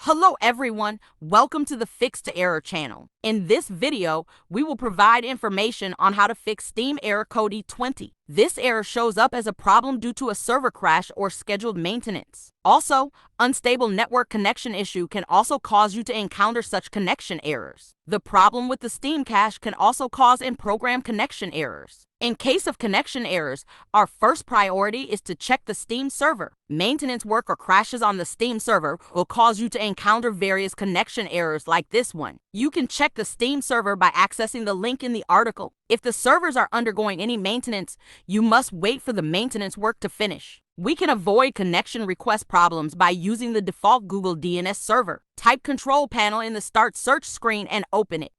Hello everyone, welcome to the Fix to Error channel. In this video, we will provide information on how to fix Steam error code E20. This error shows up as a problem due to a server crash or scheduled maintenance. Also, unstable network connection issue can also cause you to encounter such connection errors. The problem with the Steam cache can also cause in-program connection errors. In case of connection errors, our first priority is to check the Steam server. Maintenance work or crashes on the Steam server will cause you to encounter various connection errors like this one. You can check the Steam server by accessing the link in the article. If the servers are undergoing any maintenance, you must wait for the maintenance work to finish. We can avoid connection request problems by using the default Google DNS server. Type Control Panel in the Start search screen and open it.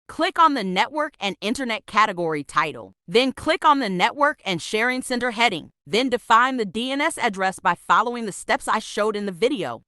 Click on the Network and Internet category title. Then click on the Network and Sharing Center heading. Then define the DNS address by following the steps I showed in the video.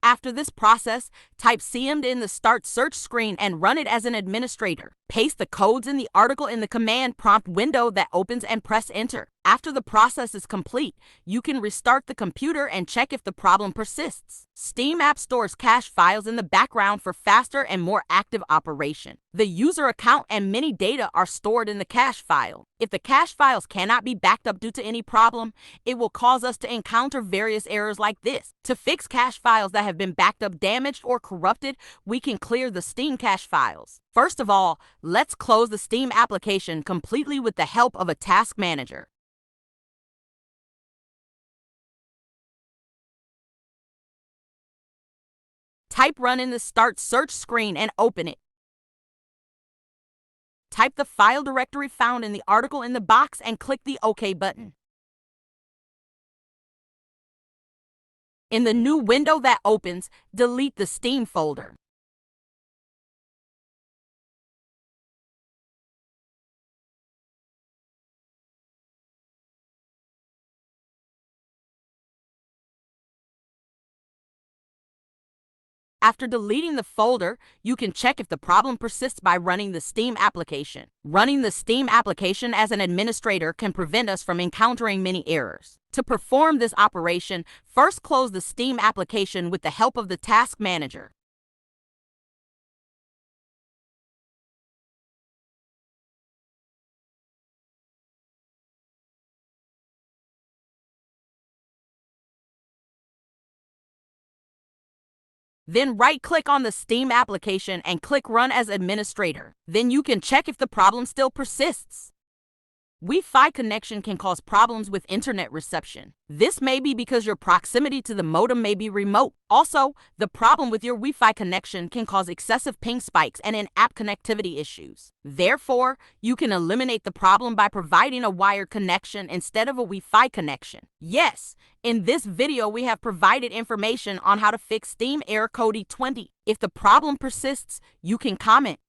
After this process, type CMD in the Start search screen and run it as an administrator. Paste the codes in the article in the command prompt window that opens and press Enter. After the process is complete, you can restart the computer and check if the problem persists. Steam app stores cache files in the background for faster and more active operation. The user account and many data are stored in the cache file. If the cache files cannot be backed up due to any problem, it will cause us to encounter various errors like this. To fix cache files that have been backed up, damaged, or corrupted, we can clear the Steam cache files. First of all, let's close the Steam application completely with the help of a task manager. Type Run in the Start search screen and open it. Type the file directory found in the article in the box and click the OK button. In the new window that opens, delete the Steam folder. After deleting the folder, you can check if the problem persists by running the Steam application. Running the Steam application as an administrator can prevent us from encountering many errors. To perform this operation, first close the Steam application with the help of the task manager. Then right-click on the Steam application and click Run as Administrator. Then you can check if the problem still persists. Wi-Fi connection can cause problems with internet reception. This may be because your proximity to the modem may be remote. Also, the problem with your Wi-Fi connection can cause excessive ping spikes and in-app connectivity issues. Therefore, you can eliminate the problem by providing a wired connection instead of a Wi-Fi connection. Yes, in this video we have provided information on how to fix Steam error code E20. If the problem persists, you can comment.